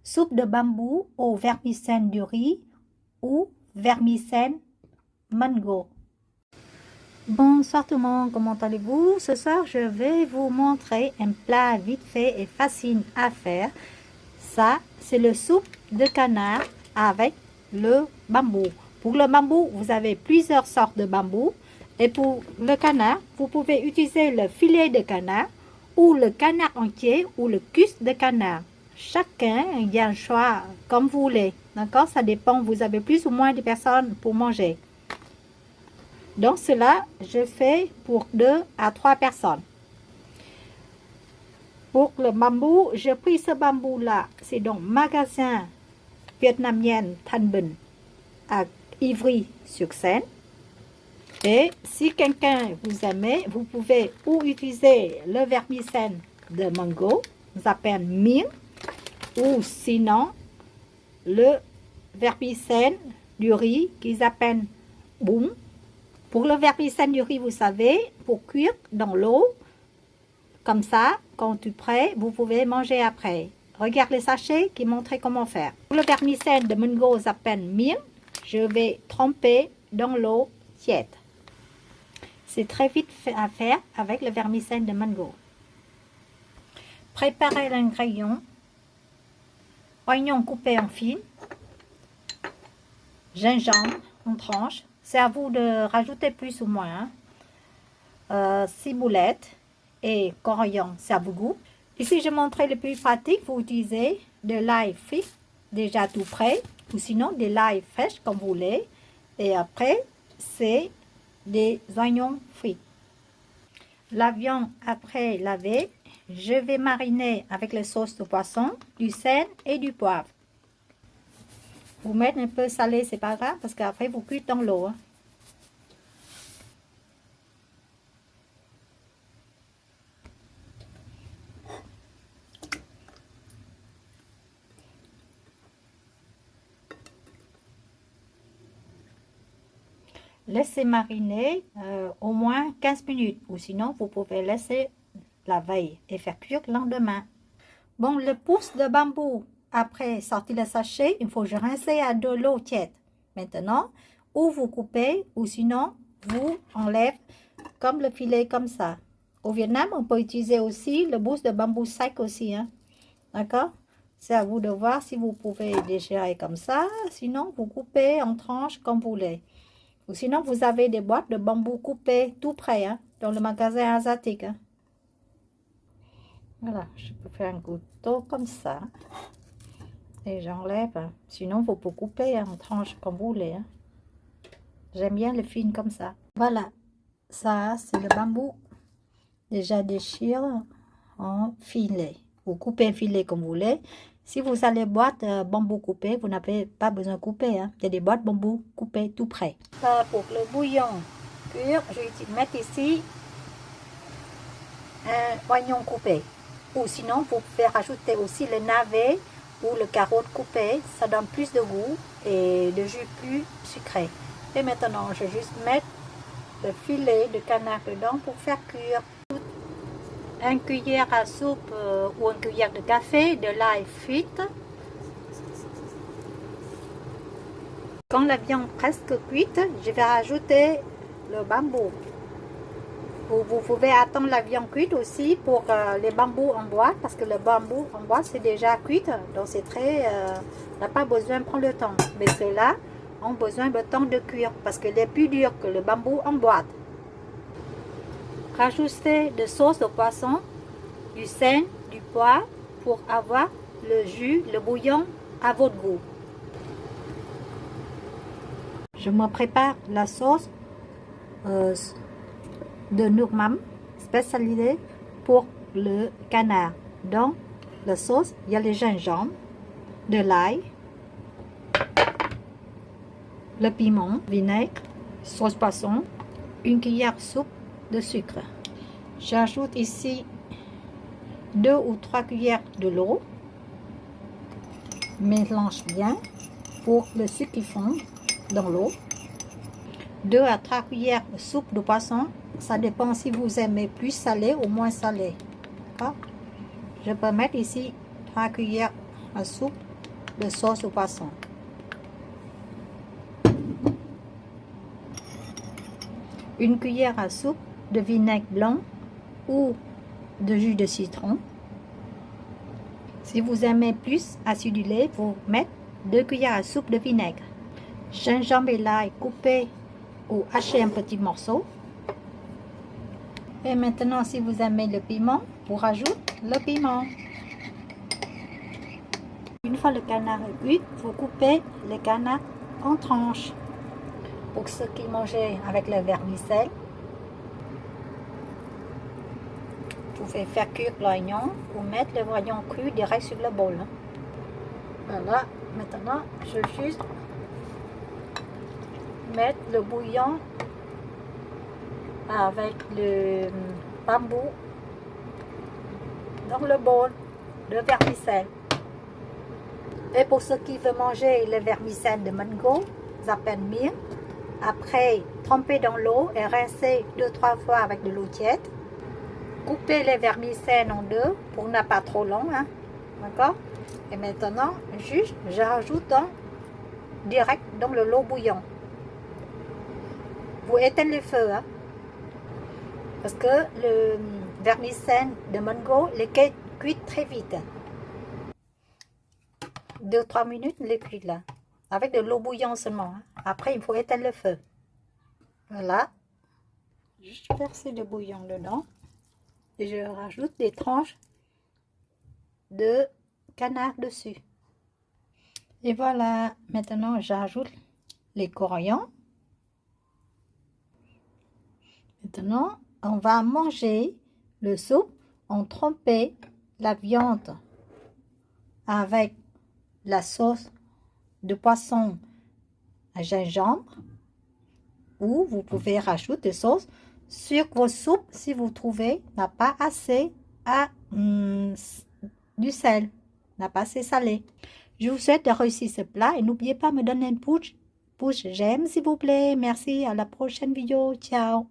soupe de bambou au vermicelle du riz ou vermicelle mango. Bonsoir tout le monde, comment allez-vous? Ce soir, je vais vous montrer un plat vite fait et facile à faire. Ça, c'est le soupe de canard avec le bambou. Pour le bambou, vous avez plusieurs sortes de bambou. Et pour le canard, vous pouvez utiliser le filet de canard ou le canard entier ou le cuisse de canard. Chacun, il y a un choix comme vous voulez. D'accord? Ça dépend, vous avez plus ou moins de personnes pour manger. Donc cela, je fais pour 2 à 3 personnes. Pour le bambou, j'ai pris ce bambou-là. C'est donc magasin vietnamien Thanh Bình à Ivry-sur-Seine. Et si quelqu'un vous aime, vous pouvez ou utiliser le vermicelle de mango, on s'appelle mien, ou sinon le vermicelle du riz qu'ils appellent boum. Pour le vermicelle du riz, vous savez, pour cuire dans l'eau, comme ça, quand tu es prêt, vous pouvez manger après. Regarde les sachets qui montrent comment faire. Pour le vermicelle de mango s'appelle mien, je vais tremper dans l'eau tiède. C'est très vite à faire avec le vermicelle de mango. Préparez l'ingrédient. Oignons coupés en fines. Gingembre en tranches. C'est à vous de rajouter plus ou moins. Ciboulette et coriandre, c'est à vos goûts. Ici, je montrerai le plus pratique. Vous utilisez de l'ail frit, déjà tout prêt, ou sinon de l'ail fraîche comme vous voulez. Et après, c'est des oignons frits. La viande après lavée, je vais mariner avec la sauce de poisson, du sel et du poivre. Vous mettez un peu salé, c'est pas grave, parce qu'après vous cuitez dans l'eau. Laissez mariner au moins 15 minutes, ou sinon vous pouvez laisser la veille et faire cuire le lendemain. Bon, le pouce de bambou, après sortir le sachet, il faut rincer à de l'eau tiède. Maintenant, ou vous coupez, ou sinon vous enlevez comme le filet comme ça. Au Vietnam, on peut utiliser aussi le pouce de bambou sec aussi. Hein? D'accord? C'est à vous de voir si vous pouvez déchirer comme ça. Sinon, vous coupez en tranches comme vous voulez. Ou sinon, vous avez des boîtes de bambou coupées tout près, hein, dans le magasin asiatique. Hein. Voilà, je peux faire un couteau comme ça. Et j'enlève. Hein. Sinon, vous pouvez couper en tranches comme vous voulez. Hein. J'aime bien les fines comme ça. Voilà, ça, c'est le bambou. Déjà déchiré en filet. Vous coupez un filet comme vous voulez. Si vous avez boîte bambou coupé, vous n'avez pas besoin de couper. Hein. Il y a des boîtes bambou coupées tout près. Pour le bouillon cuire, je vais mettre ici un oignon coupé. Ou sinon, vous pouvez rajouter aussi le navet ou le carotte coupé. Ça donne plus de goût et de jus plus sucré. Et maintenant, je vais juste mettre le filet de canard dedans pour faire cuire. Une cuillère à soupe ou une cuillère de café de l'ail frit. Quand la viande est presque cuite, je vais rajouter le bambou. Vous pouvez attendre la viande cuite aussi pour les bambous en bois, parce que le bambou en bois c'est déjà cuit, donc c'est très, on n'a pas besoin de prendre le temps. Mais ceux-là ont besoin de temps de cuire, parce qu'il est plus dur que le bambou en boîte. Rajoutez de sauce de poisson, du sel, du poivre pour avoir le jus, le bouillon à votre goût. Je me prépare la sauce de Nước Mắm spécialisée pour le canard. Dans la sauce, il y a le gingembre, de l'ail, le piment, vinaigre, sauce poisson, une cuillère soupe de sucre. J'ajoute ici 2 ou 3 cuillères de l'eau. Mélange bien pour le sucre qui fond dans l'eau. 2 à 3 cuillères de soupe de poisson. Ça dépend si vous aimez plus salé ou moins salé. Je peux mettre ici 3 cuillères à soupe de sauce au poisson. Une cuillère à soupe de vinaigre blanc ou de jus de citron. Si vous aimez plus acidulé, vous mettez 2 cuillères à soupe de vinaigre. Gingembre et l'ail coupé ou haché en petits morceaux. Et maintenant, si vous aimez le piment, vous rajoutez le piment. Une fois le canard est cuit, vous coupez le canard en tranches. Pour ceux qui mangeaient avec le vermicelle, vous pouvez faire cuire l'oignon ou mettre le oignon cru direct sur le bol. Voilà, maintenant je vais juste mettre le bouillon avec le bambou dans le bol de vermicelle. Et pour ceux qui veulent manger le vermicelle de mango, zappen mie, après tremper dans l'eau et rincer 2-3 fois avec de l'eau tiède. Coupez les vermicelles en deux pour ne pas trop long, hein, d'accord? Et maintenant, juste, je rajoute direct dans le lot bouillant. Vous éteignez le feu, hein, parce que le vermicelle de mango, il est cuit très vite. 2-3 minutes, il est cuit là, avec de l'eau bouillante seulement. Hein. Après, il faut éteindre le feu. Voilà. Juste verser le bouillon dedans. Et je rajoute des tranches de canard dessus. Et voilà, maintenant j'ajoute les coriandres. Maintenant, on va manger le soupe. On trempait la viande avec la sauce de poisson à gingembre. Ou vous pouvez rajouter des sauces sur vos soupes si vous trouvez n'a pas assez du sel, n'a pas assez salé. Je vous souhaite de réussir ce plat et n'oubliez pas de me donner un pouce j'aime s'il vous plaît. Merci, à la prochaine vidéo. Ciao.